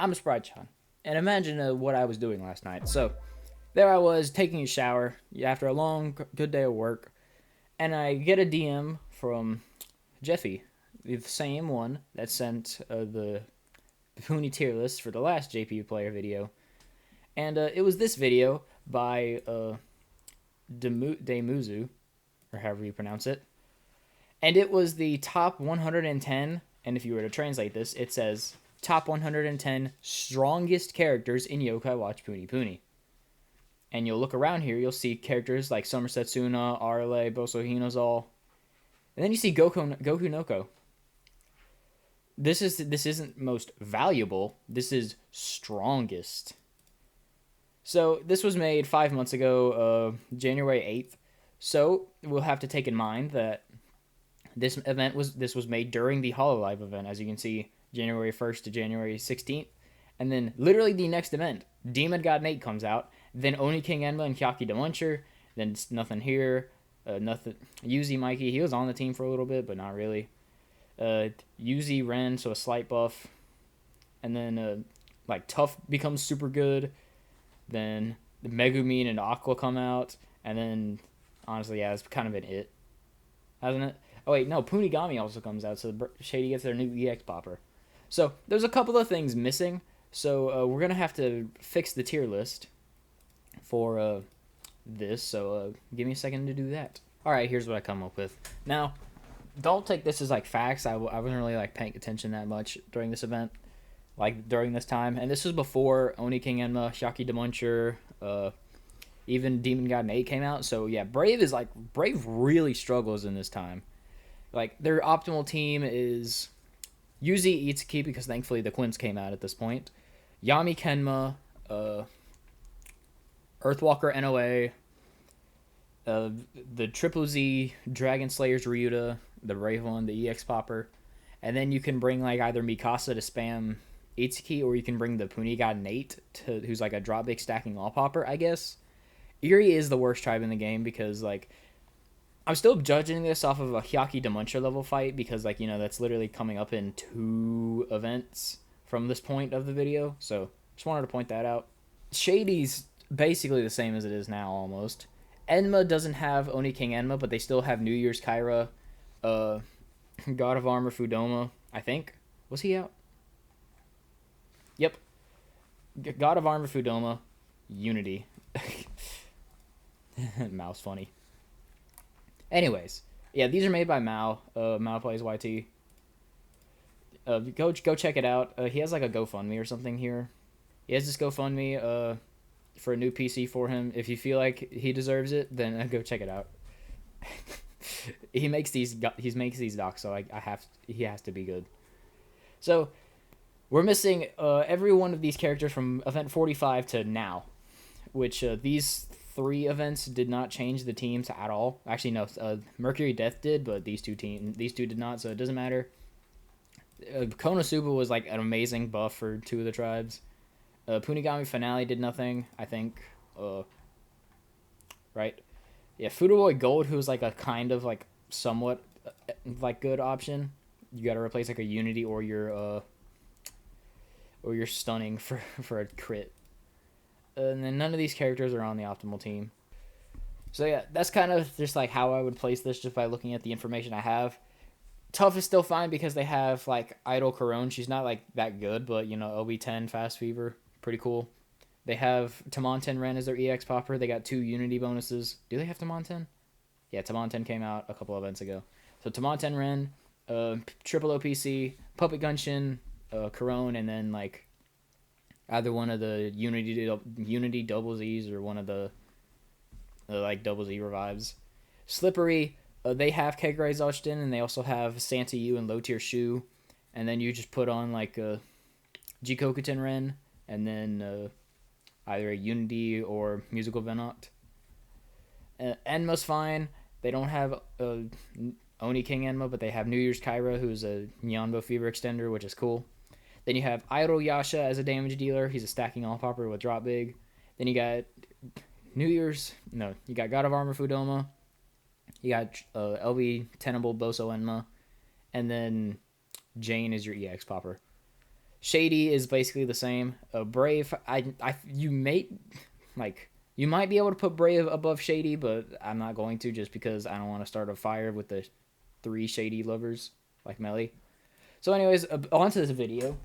I'm a Sprite Chan, and imagine what I was doing last night. So there I was taking a shower after a long, good day of work, and I get a DM from Jeffy, the same one that sent the Puni tier list for the last JP player video, and it was this video by Demuzu, or however you pronounce it, and it was the top 110. And if you were to translate this, it says top 110 strongest characters in Yokai Watch Puni Puni. And you'll look around here, you'll see characters like Somerset Suna, Arale, Boso Hinozal. And then you see Goku Noko. This isn't most valuable, this is strongest. So this was made 5 months ago, January 8th. So we'll have to take in mind that this was made during the Hololive event, as you can see, January 1st to January 16th. And then literally the next event, Demon God Nate comes out, then Oni King Enma and Hyaki the Muncher, then nothing here, nothing. Yuzi Mikey, he was on the team for a little bit, but not really. Yuzi Ren, so a slight buff. And then like Tough becomes super good. Then the Megumin and Aqua come out, and then honestly, yeah, it's kind of been it, hasn't it? Oh wait, no, Punigami also comes out, so Shady gets their new EX popper. So there's a couple of things missing, so we're gonna have to fix the tier list for this. So give me a second to do that. All right, here's what I come up with. Now, don't take this as like facts. I wasn't really like paying attention that much during this event, like during this time, and this was before Oni King Enma, Hyaki the Muncher, even Demon God Nate came out. So yeah, Brave really struggles in this time. Like, their optimal team is Yuzi Itsuki, because thankfully the Quints came out at this point. Yami Kenma, Earthwalker NOA, the Triple Z Dragon Slayers Ryuta, the Brave one, the EX Popper. And then you can bring like either Mikasa to spam Itsuki, or you can bring the Puni God Nate, who's like a drop big stacking all popper, I guess. Eri is the worst tribe in the game because like I'm still judging this off of a Hyaki Demuncher level fight because, like, you know, that's literally coming up in 2 events from this point of the video. So, just wanted to point that out. Shady's basically the same as it is now, almost. Enma doesn't have Oni King Enma, but they still have New Year's Kyra, God of Armor Fudoma, I think. Was he out? Yep. God of Armor Fudoma, Unity. Mouse funny. Anyways, yeah, these are made by Mao. Mao plays YT. Go check it out. He has like a GoFundMe or something here. He has this GoFundMe for a new PC for him. If you feel like he deserves it, then go check it out. He makes these docs, so he has to be good. So we're missing every one of these characters from event 45 to now, which these 3 events did not change the teams at all. Actually, no, Mercury Death did, but these two did not, so it doesn't matter. Konosuba was like an amazing buff for 2 of the tribes. Punigami Finale did nothing, I think. Right? Yeah, Fudoboy Gold, who's like a kind of like somewhat like good option. You got to replace like a Unity or your stunning for a crit. And then none of these characters are on the optimal team. So yeah, that's kind of just like how I would place this just by looking at the information I have. Tough is still fine because they have like Idol Corone. She's not like that good, but you know, OB10 Fast Fever, pretty cool. They have Tamonten Ren as their EX popper. They got 2 Unity bonuses. Do they have Tamonten? Yeah, Tamonten came out a couple events ago. So Tamonten Ren, Triple OPC, Puppet Gunshin, Corone, and then like either one of the Unity double Z's or one of the like double Z revives. Slippery, they have Kegrai Zoshten, and they also have Santa Yu and Low Tier Shu. And then you just put on like a Jikokuten Ren, and then either a Unity or Musical Venot. Enma's fine. They don't have Oni King Enma, but they have New Year's Kyra, who's a Nyanbo Fever extender, which is cool. Then you have Idol Yasha as a damage dealer. He's a stacking all popper with drop big. Then you got you got God of Armor Fudoma. You got LB Tenable Boso Enma. And then Jane is your EX popper. Shady is basically the same. Brave, you might be able to put Brave above Shady, but I'm not going to just because I don't want to start a fire with the 3 Shady lovers like Melly. So, anyways, on to this video.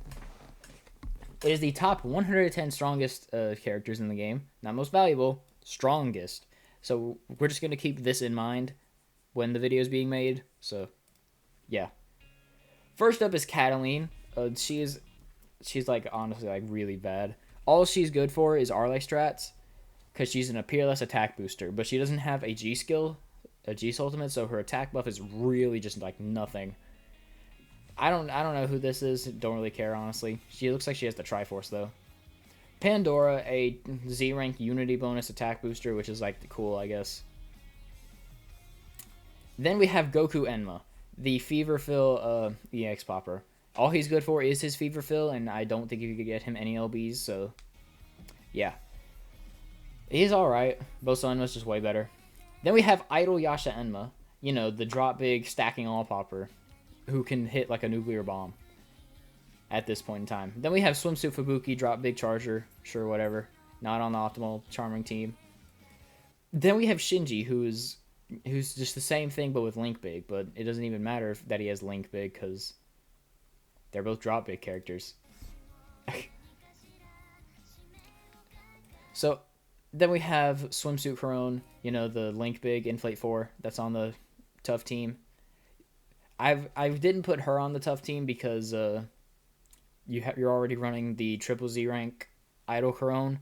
It is the top 110 strongest characters in the game. Not most valuable, strongest. So we're just gonna keep this in mind when the video is being made. So, yeah. First up is Cataline. She's like honestly like really bad. All she's good for is Arlay strats, because she's an appearless attack booster, but she doesn't have a G skill, a G Soultimate, so her attack buff is really just like nothing. I don't know who this is. Don't really care, honestly. She looks like she has the Triforce though. Pandora, a Z rank Unity bonus attack booster, which is like cool, I guess. Then we have Goku Enma, the Feverfill EX popper. All he's good for is his Feverfill, and I don't think you could get him any LBs, so yeah. He's alright. Boso Enma's just way better. Then we have Idol Yasha Enma, you know, the drop big stacking all popper, who can hit like a nuclear bomb at this point in time. Then we have Swimsuit Fubuki, drop big charger, sure, whatever. Not on the optimal charming team. Then we have Shinji, who's just the same thing but with Link Big, but it doesn't even matter that he has Link Big because they're both drop big characters. So then we have Swimsuit Corone, you know, the Link Big Inflate 4 that's on the tough team. I didn't put her on the tough team because you're already running the triple Z rank Idol Corone,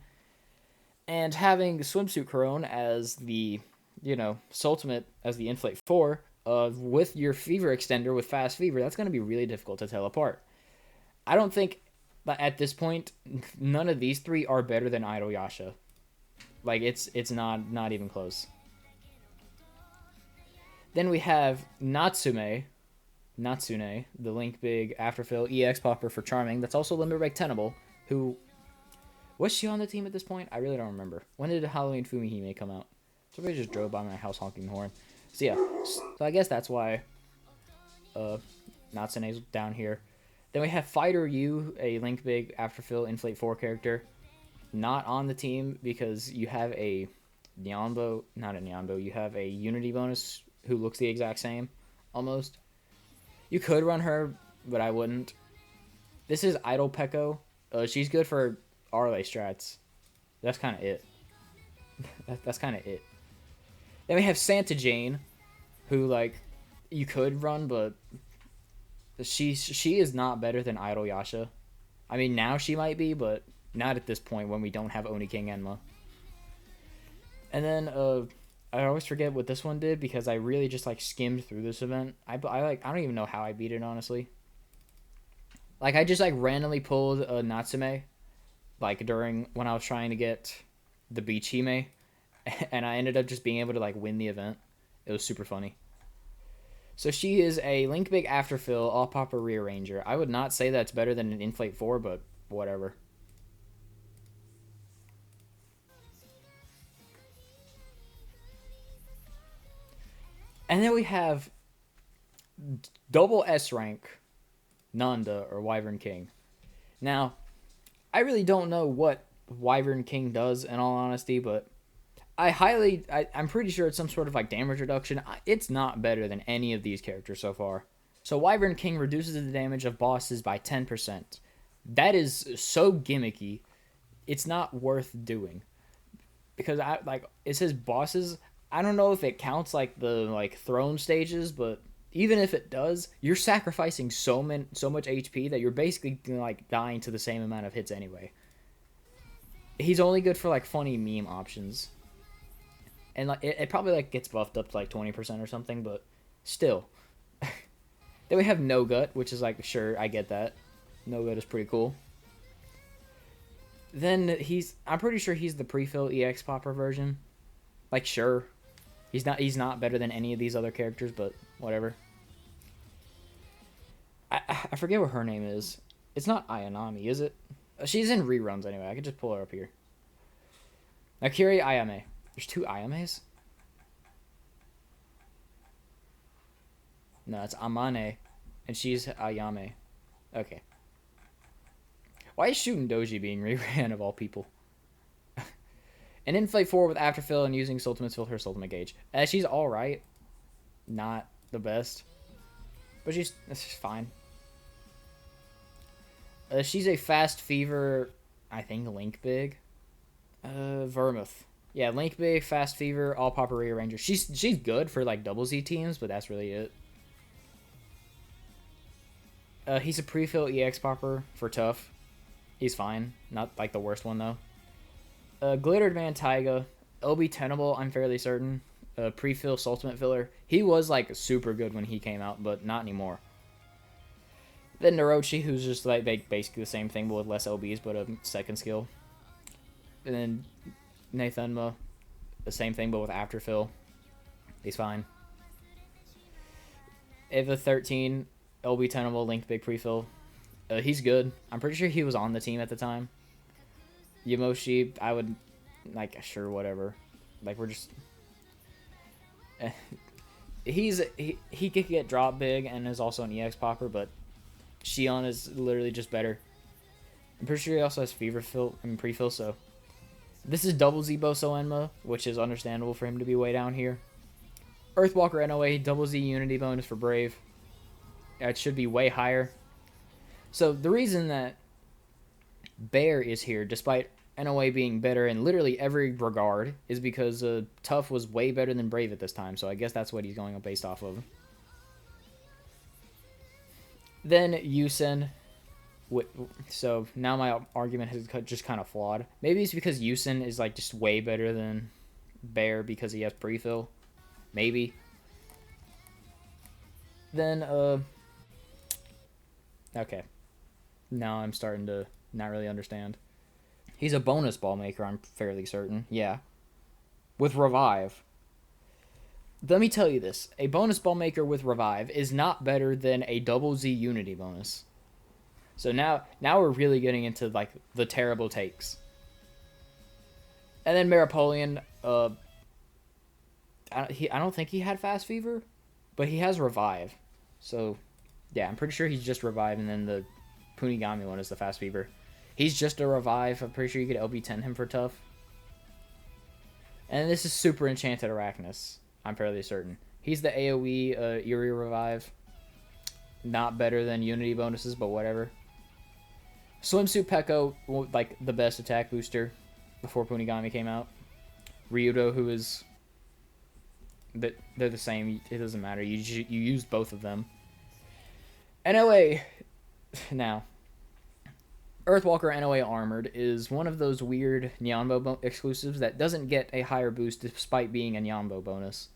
and having Swimsuit Corone as the, you know, Soultimate as the Inflate 4 with your Fever Extender with Fast Fever, that's going to be really difficult to tell apart. I don't think at this point none of these 3 are better than Idol Yasha. Like it's not even close. Then we have Natsune, the Link Big Afterfill EX popper for Charming. That's also Limit Break Tenable, who... Was she on the team at this point? I really don't remember. When did Halloween Fumihime come out? Somebody just drove by my house honking the horn. So yeah, so I guess that's why Natsune's down here. Then we have Fighter U, a Link Big Afterfill Inflate 4 character. Not on the team because you have a Nyanbo, not a Nyanbo, you have a Unity bonus who looks the exact same, almost. You could run her, but I wouldn't. This is Idol Pekko. She's good for Arlay strats. That's kind of it. That's kind of it. Then we have Santa Jane, who, like, you could run, but she is not better than Idol Yasha. I mean, now she might be, but not at this point when we don't have Oni King Enma. And then, I always forget what this one did because I really just like skimmed through this event. I don't even know how I beat it, honestly. Like I just like randomly pulled a Natsume, like during when I was trying to get the Beach Hime, and I ended up just being able to like win the event. It was super funny. So she is a Link Big Afterfill all popper rearranger. I would not say that's better than an Inflate 4, but whatever. And then we have double S rank Nanda or Wyvern King. Now, I really don't know what Wyvern King does in all honesty, but I'm pretty sure it's some sort of like damage reduction. It's not better than any of these characters so far. So Wyvern King reduces the damage of bosses by 10%. That is so gimmicky. It's not worth doing. Because it says bosses. I don't know if it counts like the like throne stages, but even if it does, you're sacrificing so much HP that you're basically like dying to the same amount of hits anyway. He's only good for like funny meme options, and like it probably like gets buffed up to like 20% or something, but still. Then we have No Gut, which is like sure I get that. No Gut is pretty cool. Then I'm pretty sure he's the pre-fill EX popper version. Like sure. He's not better than any of these other characters, but whatever. I forget what her name is. It's not Ayanami, is it? She's in reruns anyway. I could just pull her up here. Akiri Ayame. There's 2 Ayames? No, it's Amane, and she's Ayame. Okay. Why is shooting Doji being reran of all people? An inflate 4 with afterfill and using Soultimate to fill her Soultimate gauge. She's alright. Not the best. But she's fine. She's a fast fever, I think Link Big. Vermouth. Yeah, Link Big, fast fever, all Papa Rearranger. She's good for like double Z teams, but that's really it. He's a pre-fill EX popper for tough. He's fine. Not like the worst one though. Glittered Man Taiga. LB Tenable, I'm fairly certain. Pre-fill Soultimate filler. He was like super good when he came out, but not anymore. Then Narochi, who's just like basically the same thing but with less LBs, but a second skill. And then Nathanma, the same thing but with afterfill. He's fine. Eva 13, LB Tenable, Link Big Prefill. He's good. I'm pretty sure he was on the team at the time. Yamoshi, I would, like, sure, whatever. Like, we're just... he could get drop big and is also an EX popper, but Shion is literally just better. I'm pretty sure he also has fever fill and pre-fill, so... This is double Z Boso Enma, which is understandable for him to be way down here. Earthwalker NOA, double Z Unity bonus for Brave. It should be way higher. So the reason that Bear is here, despite NOA being better in literally every regard, is because Tough was way better than Brave at this time, so I guess that's what he's going up based off of. Then Yusen. So now my argument has just kind of flawed. Maybe it's because Yusen is like just way better than Bear because he has pre-fill. Maybe. Then, okay. Now I'm starting to not really understand. He's a bonus ball maker, I'm fairly certain. Yeah. With Revive. Let me tell you this. A bonus ball maker with Revive is not better than a double Z Unity bonus. So now we're really getting into like the terrible takes. And then Maripolian, I don't think he had Fast Fever, but he has Revive. So yeah, I'm pretty sure he's just Revive, and then the Punigami one is the Fast Fever. He's just a Revive. I'm pretty sure you could LB10 him for tough. And this is Super Enchanted Arachnus. I'm fairly certain. He's the AoE Eerie Revive. Not better than Unity bonuses, but whatever. Swimsuit Pekko, like the best attack booster before Punigami came out. Ryudo, who is... They're the same. It doesn't matter. You used both of them. NOA. Now, Earthwalker NOA Armored is one of those weird Nyanbo exclusives that doesn't get a higher boost despite being a Nyanbo bonus.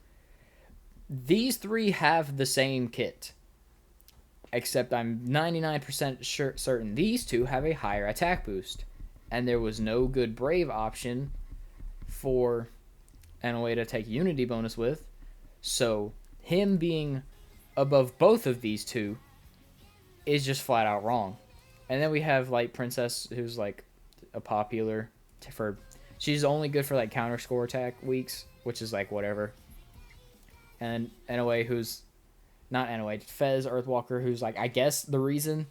These three have the same kit. Except I'm 99% certain these two have a higher attack boost. And there was no good Brave option for NOA to take Unity bonus with. So him being above both of these two is just flat out wrong. And then we have Light Princess, who's like a popular for... She's only good for like counter score attack weeks, which is like whatever. And NOA, who's... Not NOA, Fez Earthwalker, who's like, I guess the reason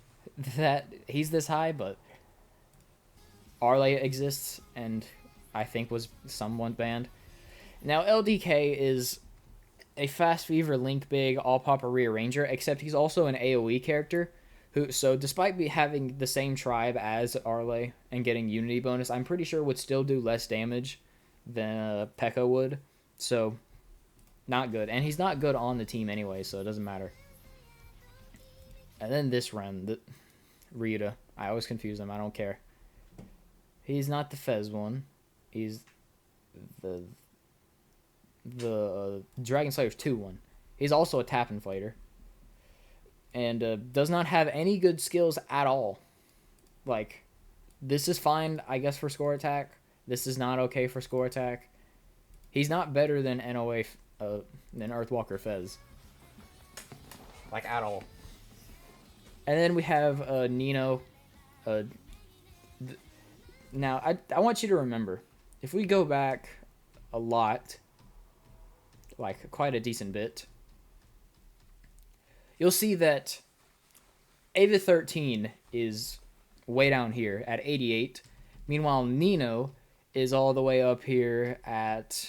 that he's this high, but Arlay exists and I think was somewhat banned. Now LDK is a Fast Fever Link Big All Papa Rearranger, except he's also an AoE character. So despite having the same tribe as Arlay and getting Unity bonus, I'm pretty sure would still do less damage than Pekka would. So... Not good. And he's not good on the team anyway, so it doesn't matter. And then this Ren, Rita. I always confuse them. I don't care. He's not the Fez one. He's the Dragon Slayers 2 one. He's also a tap and fighter. And does not have any good skills at all. Like, this is fine, I guess, for score attack. This is not okay for score attack. He's not better than NOA... than Earthwalker Fez. Like, at all. And then we have Nino. Now, I want you to remember, if we go back a lot, like quite a decent bit, you'll see that Ava 13 is way down here at 88. Meanwhile, Nino is all the way up here at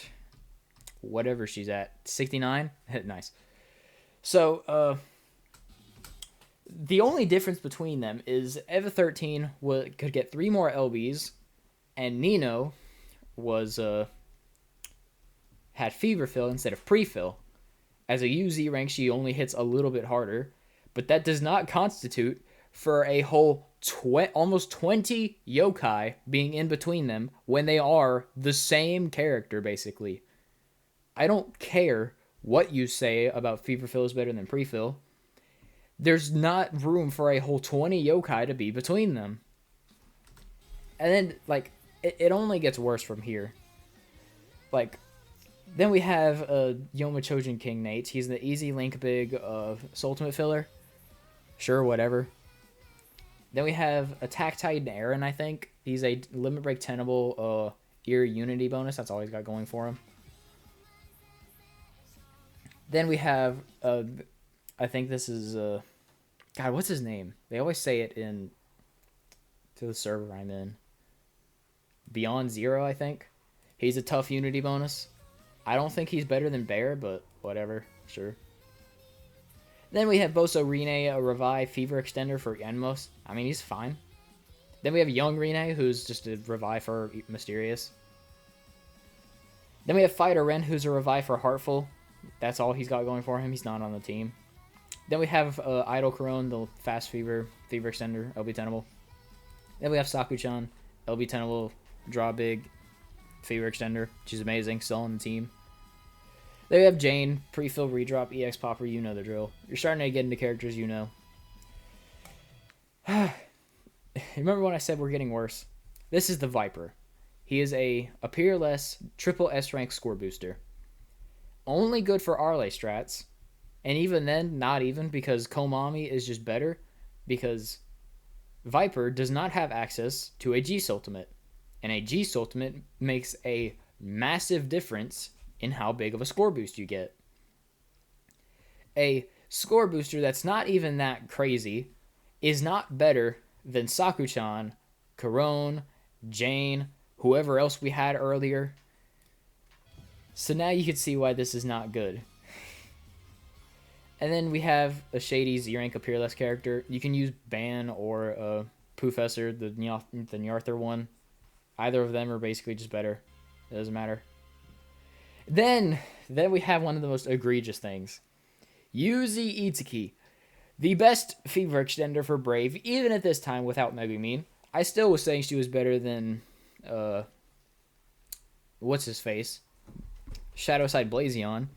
whatever she's at, 69. Nice. So, the only difference between them is Eva 13 could get 3 more LBs, and Nino was had fever fill instead of pre-fill. As a UZ rank, she only hits a little bit harder, but that does not constitute for a whole almost 20 yokai being in between them when they are the same character, basically. I don't care what you say about fever fill is better than pre-fill. There's not room for a whole 20 yokai to be between them. And then, like, it only gets worse from here. Like, then we have Yoma Chojin King Nate. He's the easy link big of Soultimate filler. Sure, whatever. Then we have Attack Titan Aaron, I think. He's a Limit Break Tenable Ear Unity bonus. That's all he's got going for him. Then we have, I think this is, God, what's his name? They always say it to the server I'm in. Beyond Zero, I think. He's a tough Unity bonus. I don't think he's better than Bear, but whatever, sure. Then we have Boso Rine, a Revive Fever Extender for Enmos. I mean, he's fine. Then we have Young Rine, who's just a Revive for Mysterious. Then we have Fighter Ren, who's a Revive for Heartful. That's all he's got going for him. He's not on the team. Then we have Idol Corone, the Fast Fever Extender, LB Tenable. Then we have Saku-chan, LB Tenable, Draw Big, Fever Extender. She's amazing, still on the team. Then we have Jane, Pre-Fill, Redrop, EX Popper, you know the drill. You're starting to get into characters you know. Remember when I said we're getting worse? This is the Viper. He is a peerless, triple S rank score booster. Only good for Arle strats. And even then, not even, because Komami is just better. Because Viper does not have access to a G-Soultimate. And a G-Soultimate makes a massive difference in how big of a score boost you get. A score booster that's not even that crazy is not better than Saku-chan, Corone, Jane, whoever else we had earlier. So now you can see why this is not good. And then we have a shady Z-Rank, a peerless character. You can use Ban or Professor, the Nyarther one. Either of them are basically just better. It doesn't matter. Then we have one of the most egregious things. Yuzi Itsuki. The best Fever Extender for Brave, even at this time without Megumin. I still was saying she was better than, what's his face? Shadowside Blazion.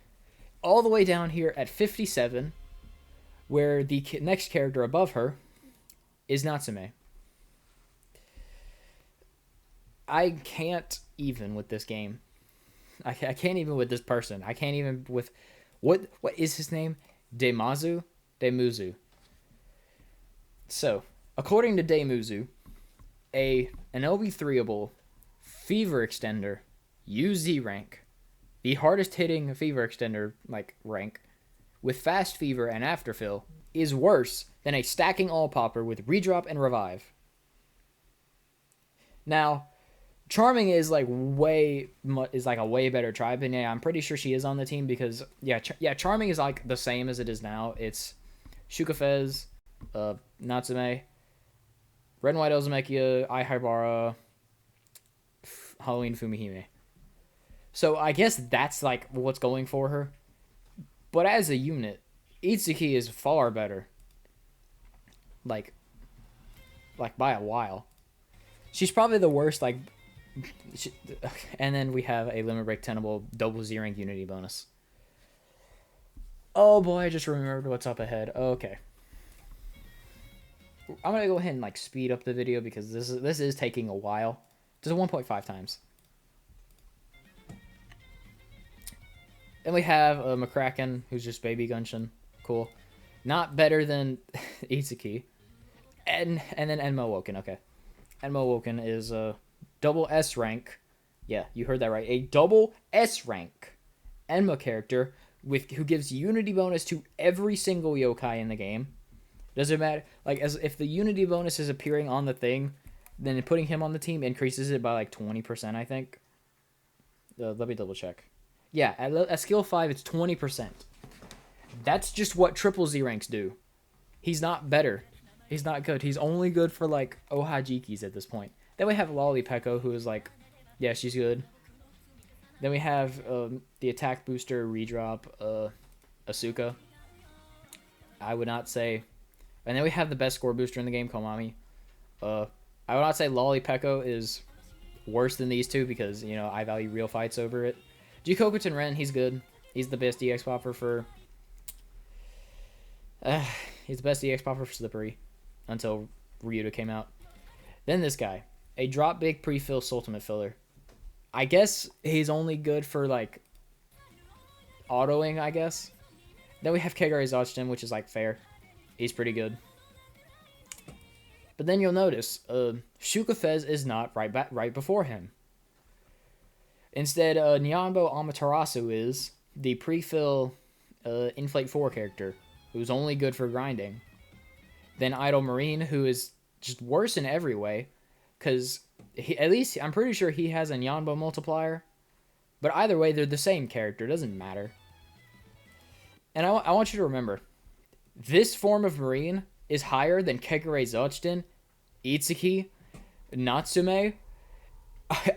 All the way down here at 57, where the next character above her is Natsume. I can't even with this game. I can't even with this person. I can't even with... What is his name? Demuzu? So, according to Demuzu, an LB3able Fever Extender, UZ rank, the hardest hitting Fever Extender rank, with Fast Fever and Afterfill, is worse than a Stacking All Popper with Redrop and Revive. Now, Charming is a way better tribe, and yeah, I'm pretty sure she is on the team because Charming is the same as it is now. It's Shukafez, Natsume, Red and White Elzamekia, Ai Haibara, Halloween Fumihime. So I guess that's what's going for her. But as a unit, Itsuki is far better. Like by a while. She's probably the worst, and then we have a Limit Break Tenable double Z-Rank Unity bonus. Oh boy, I just remembered what's up ahead. Okay. I'm going to go ahead and speed up the video because this is taking a while. Just 1.5 times. Then we have McCracken, who's just Baby Gunshin. Cool. Not better than Itsuki. And then Enmo Woken, okay. Enmo Woken is a double S rank. Yeah, you heard that right. A double S rank Enmo character who gives Unity bonus to every single yokai in the game. Does it matter? Like, as if the unity bonus is appearing on the thing, then putting him on the team increases it by like 20%, I think. Let me double check. Yeah, at skill 5, it's 20%. That's just what triple Z ranks do. He's not better. He's not good. He's only good for like Ohajikis at this point. Then we have Lolly Pecco, who is like, yeah, she's good. Then we have the attack booster redrop, Asuka. I would not say. And then we have the best score booster in the game, Komami. I would not say Lolly Pecco is worse than these two because, you know, I value real fights over it. Jikoku Ren, he's good. He's the best EX popper for... he's the best EX popper for Slippery until Ryuta came out. Then this guy. A drop big pre-fill Soultimate filler. I guess he's only good for, like, autoing, I guess. Then we have Kegare Zochten, which is, like, fair. He's pretty good. But then you'll notice, Shuka Fez is not right before him. Instead, Nyanbo Amaterasu is the pre-fill Inflate 4 character, who's only good for grinding. Then Idol Marine, who is just worse in every way, because at least I'm pretty sure he has a Nyanbo multiplier. But either way, they're the same character. It doesn't matter. And I want you to remember, this form of Marine is higher than Kegare Zochten, Itsuki, Natsume,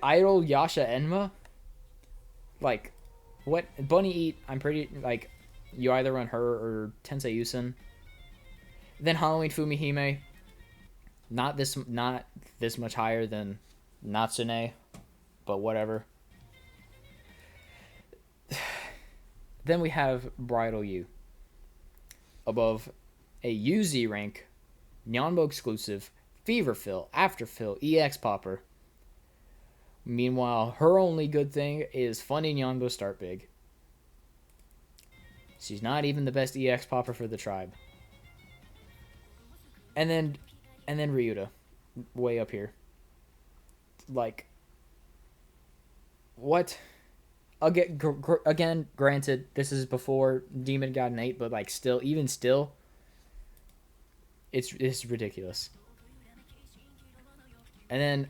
Idol Yasha Enma. Like, what? Bunny Eat, I'm pretty, like, you either run her or Tensei Yusen. Then Halloween Fumihime, not this much higher than Natsune, but whatever. Then we have Bridal U. Above a UZ rank, Nyanbo exclusive, Fever Fill, After Fill, EX Popper. Meanwhile, her only good thing is Funny Nyanbo Start Big. She's not even the best EX Popper for the tribe. And then Ryuta, way up here. Like, what? Again, granted, this is before Demon got an 8, but like even still, it's ridiculous. And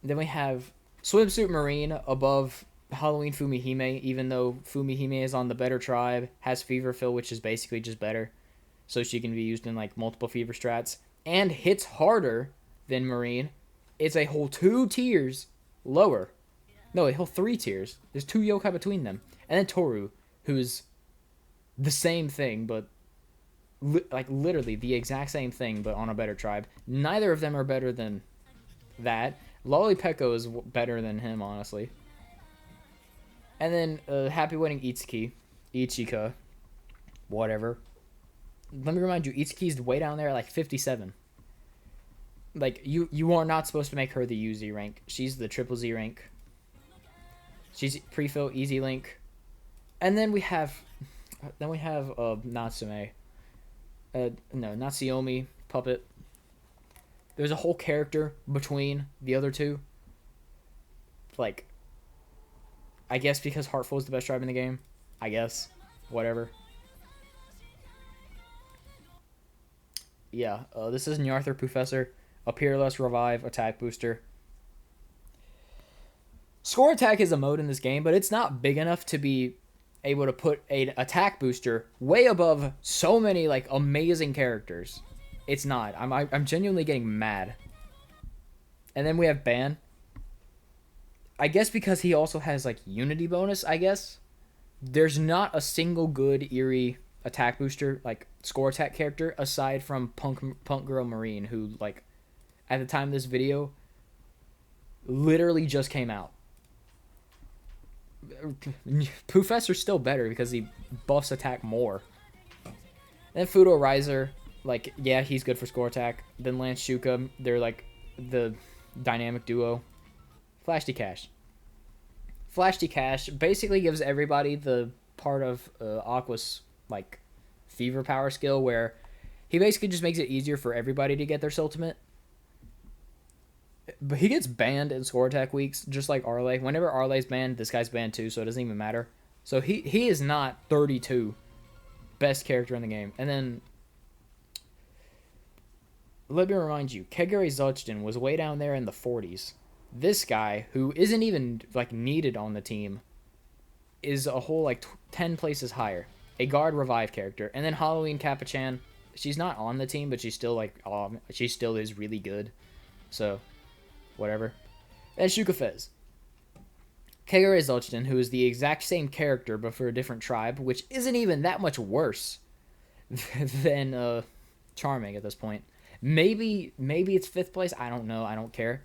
then we have Swimsuit Marine above Halloween Fumihime, even though Fumihime is on the better tribe, has Fever Fill, which is basically just better, so she can be used in like multiple fever strats, and hits harder than Marine. It's a whole 2 tiers lower. No, a whole 3 tiers. There's 2 yokai between them. And then Toru, who's the same thing, but like literally the exact same thing, but on a better tribe. Neither of them are better than that. Lolly Pecco is better than him, honestly. And then Happy Wedding Itsuki, Ichika, whatever. Let me remind you, Itsuki's way down there at like 57. Like, you are not supposed to make her the UZ rank. She's the triple Z rank. She's pre-fill, easy link. And then we have Natsume. No, Natsuomi, Puppet. There's a whole character between the other two. Like, I guess because Heartful is the best tribe in the game. I guess. Whatever. Yeah, this is Nyarther Professor. A Peerless Revive attack booster. Score attack is a mode in this game, but it's not big enough to be able to put an attack booster way above so many like amazing characters. It's not. I'm genuinely getting mad. And then we have Ban. I guess because he also has like Unity bonus, I guess. There's not a single good Eerie attack booster, like score attack character, aside from Punk Girl Marine, who like at the time of this video literally just came out. Professor's still better because he buffs attack more. And then Fudo Riser, like, yeah, he's good for score attack. Then Lance Shuka, they're like the dynamic duo. Flash D Cash. Flash D Cash basically gives everybody the part of Aqua's like fever power skill where he basically just makes it easier for everybody to get their Soultimate. But he gets banned in score attack weeks, just like Arle. Whenever Arle's banned, this guy's banned too, so it doesn't even matter. So he is not 32 best character in the game. And then, let me remind you, Kagure Zochten was way down there in the 40s. This guy, who isn't even like needed on the team, is a whole like 10 places higher. A guard revive character. And then Halloween Kappa-chan, she's not on the team, but she's still like, she still is really good. So, whatever. And Shuka Fez. Kagure Zochten, who is the exact same character but for a different tribe, which isn't even that much worse than Charming at this point. Maybe it's 5th place. I don't know. I don't care.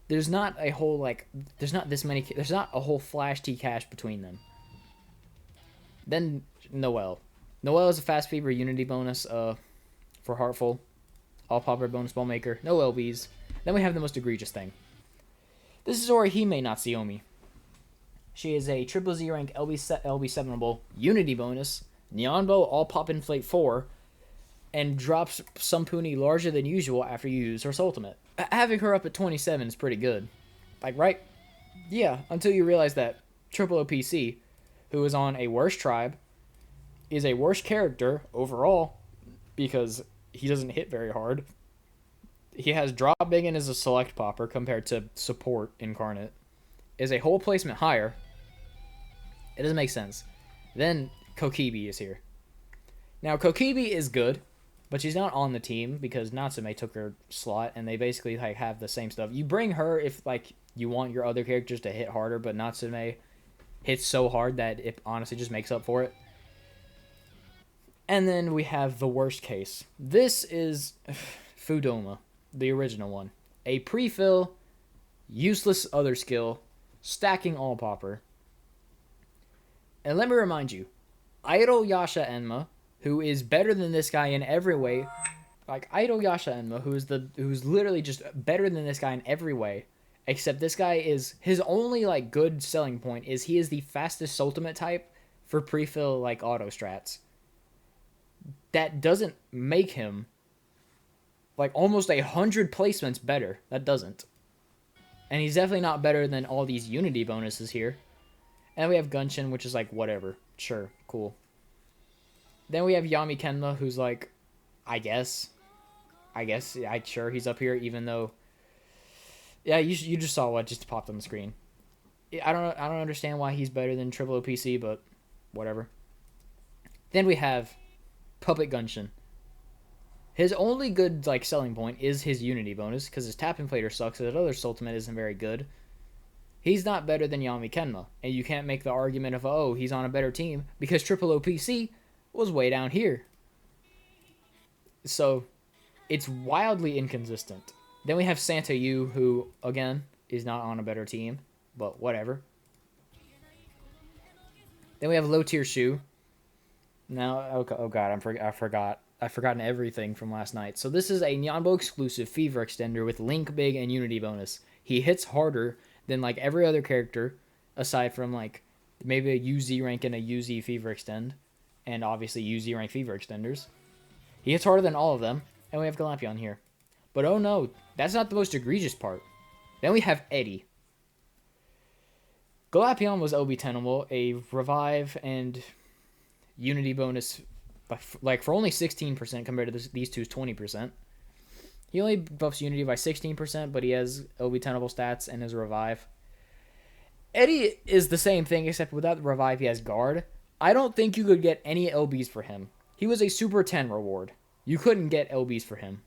There's not a whole like. There's not this many. There's not a whole Flash T cash between them. Then Noelle. Noelle is a fast fever unity bonus. For Heartful, all popper bonus ball maker. No LBs. Then we have the most egregious thing. This is Orihime Natsuyomi. She is a triple Z rank LB7able unity bonus. Nyanbo all pop inflate 4. And drops some Puni larger than usual after you use her Soultimate. Having her up at 27 is pretty good. Like, right? Yeah, until you realize that Triple OPC, who is on a worse tribe, is a worse character overall because he doesn't hit very hard. He has drop big and is a select popper compared to support incarnate. Is a whole placement higher. It doesn't make sense. Then Kokibi is here. Now, Kokibi is good. But she's not on the team because Natsume took her slot, and they basically like have the same stuff. You bring her if like you want your other characters to hit harder, but Natsume hits so hard that it honestly just makes up for it. And then we have the worst case. This is Fudoma, the original one. A pre-fill, useless other skill, stacking all popper. And let me remind you, Idol Yasha Enma, who is better than this guy in every way, like Idol Yasha Enma, who's literally just better than this guy in every way, except this guy is, his only like good selling point is he is the fastest Soultimate type for pre-fill like auto strats. That doesn't make him like almost 100 placements better. That doesn't. And he's definitely not better than all these unity bonuses here. And we have Gunshin, which is like whatever. Sure, cool. Then we have Yami Kenma, who's like, I guess, sure, he's up here, even though, yeah, you just saw what just popped on the screen. I don't understand why he's better than Triple OPC, but whatever. Then we have Puppet Gunshin. His only good like selling point is his unity bonus, because his tap inflator sucks, and his other Soultimate isn't very good. He's not better than Yami Kenma, and you can't make the argument of, oh, he's on a better team, because Triple OPC was way down here. So, it's wildly inconsistent. Then we have Santa Yu, who, again, is not on a better team, but whatever. Then we have Low Tier Shu. Now, oh god, I've forgotten everything from last night. So this is a Nyanbo exclusive Fever Extender with Link Big and Unity bonus. He hits harder than like every other character, aside from like maybe a UZ rank and a UZ Fever Extend. And obviously UZ rank Fever Extenders. He hits harder than all of them. And we have Galampion here. But oh no, that's not the most egregious part. Then we have Eddie. Galampion was OB-10able, a revive and unity bonus like for only 16% compared to these two's 20%. He only buffs unity by 16%, but he has OB-10able stats and his revive. Eddie is the same thing, except without the revive he has guard. I don't think you could get any LBs for him. He was a Super 10 reward. You couldn't get LBs for him.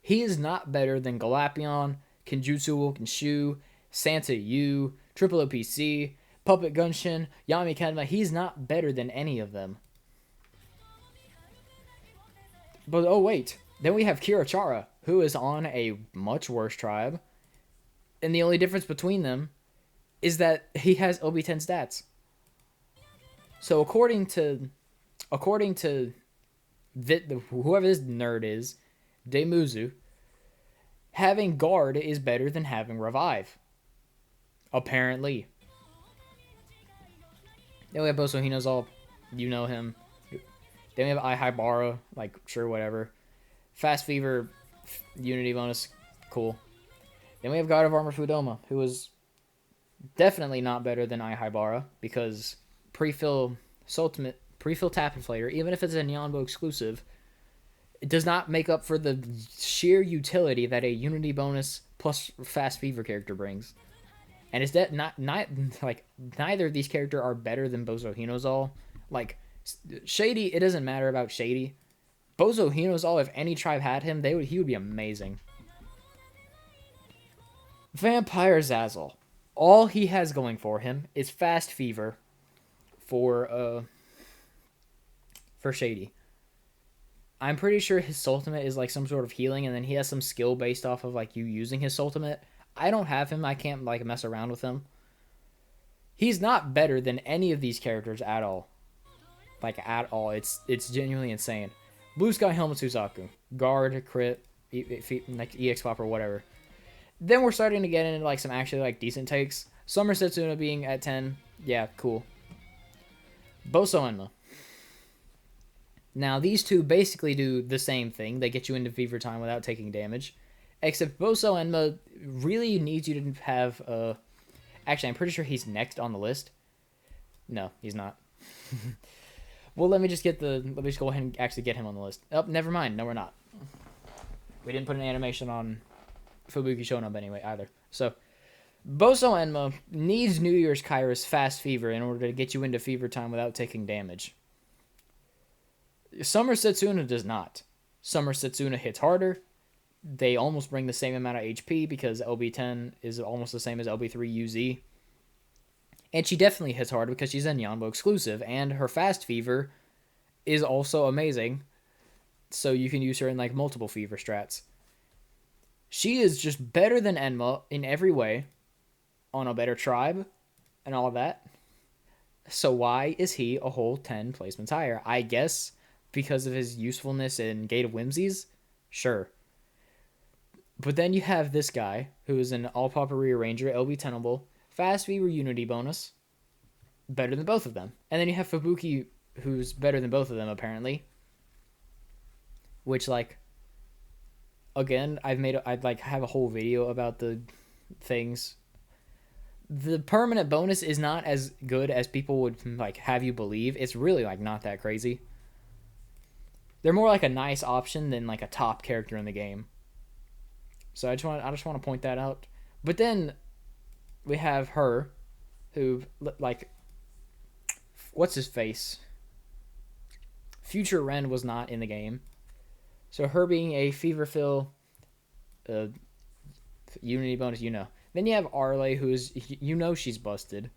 He is not better than Galapion, Kenjutsu Wokenshu, Santa Yu, Triple OPC, Puppet Gunshin, Yami Kenma. He's not better than any of them. But oh wait, then we have Kirachara, who is on a much worse tribe. And the only difference between them is that he has OB-10 stats. So according to whoever this nerd is, Demuzu, having guard is better than having revive. Apparently. Then we have Boso, he knows all, you know him. Then we have Ihaibara, like, sure, whatever. Fast Fever, Unity bonus, cool. Then we have God of Armor Fudoma, who is definitely not better than Ihaibara, because pre-fill pre-fill tap inflator, even if it's a Nyonbo exclusive, it does not make up for the sheer utility that a Unity bonus plus Fast Fever character brings. And it's that not like neither of these characters are better than Bozo Hinozal. Like Shady, it doesn't matter about Shady. Bozo Hinozal, if any tribe had him, he would be amazing. Vampire Zazzle. All he has going for him is Fast Fever for Shady. I'm pretty sure his Soultimate is like some sort of healing, and then he has some skill based off of like you using his Soultimate. I don't have him. I can't like mess around with him. He's not better than any of these characters at all. Like at all. It's genuinely insane. Blue Sky Helmet Suzaku. Guard, crit, like EX Pop or whatever. Then we're starting to get into like some actually like decent takes. Summer Setsuna being at 10. Yeah, cool. Boso Enma. Now, these two basically do the same thing. They get you into Fever Time without taking damage. Except Boso Enma really needs you to have... Actually, I'm pretty sure he's next on the list. No, he's not. Well, let me just go ahead and actually get him on the list. Oh, never mind. No, we're not. We didn't put an animation on Fubuki Shonub anyway, either. So, Boso Enma needs New Year's Kyra's Fast Fever in order to get you into Fever Time without taking damage. Summer Setsuna does not. Summer Setsuna hits harder. They almost bring the same amount of HP because LB10 is almost the same as LB3 UZ. And she definitely hits hard because she's a Nyonbo exclusive, and her Fast Fever is also amazing. So you can use her in like multiple Fever strats. She is just better than Enma in every way, on a better tribe, and all of that. So why is he a whole 10 placements higher? I guess because of his usefulness in Gate of Whimsies? Sure. But then you have this guy, who is an All-Papa Rearranger, LB Tenable, Fast Fever Unity bonus, better than both of them. And then you have Fubuki, who's better than both of them, apparently. Which, like, again, I'd like have a whole video about the things. The permanent bonus is not as good as people would, like, have you believe. It's really, like, not that crazy. They're more like a nice option than like a top character in the game. So I just want to point that out. But then we have her, who like, what's his face? Future Ren was not in the game, so her being a Feverfill, Unity bonus, you know. Then you have Arle, who is she's busted.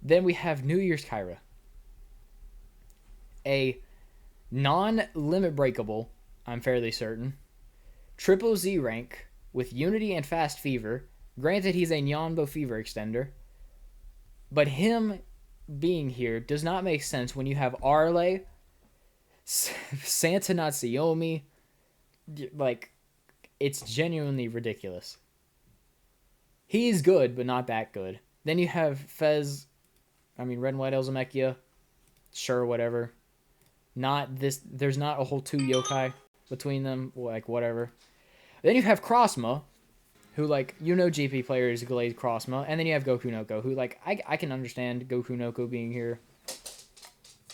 Then we have New Year's Kyra, a non-limit breakable, I'm fairly certain, triple Z rank with Unity and Fast Fever. Granted, he's a Nyonbo Fever extender, but him being here does not make sense when you have Arle, Santa Natsuyomi. Like, it's genuinely ridiculous. He's good, but not that good. Then you have Red and White Elzamekia. Sure, whatever. There's not a whole 2 yokai between them, like, whatever. Then you have Crossma, who, like, GP players Glade Crossma, and then you have Goku Noko, who, like, I can understand Goku Noko being here.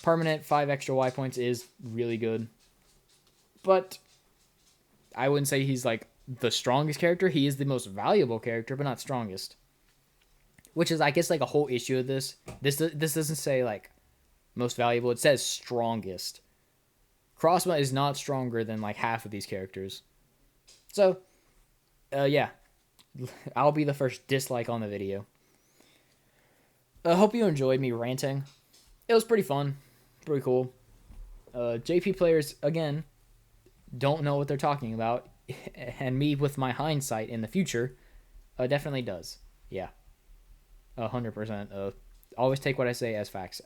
Permanent 5 extra Y points is really good. But I wouldn't say he's, like, the strongest character. He is the most valuable character, but not strongest. Which is, I guess, like, a whole issue of this. This doesn't say, like, most valuable. It says strongest. Crossma is not stronger than like half of these characters. So, yeah. I'll be the first dislike on the video. I hope you enjoyed me ranting. It was pretty fun. Pretty cool. JP players, again, don't know what they're talking about. And me, with my hindsight in the future, definitely does. Yeah. 100%. Always take what I say as facts.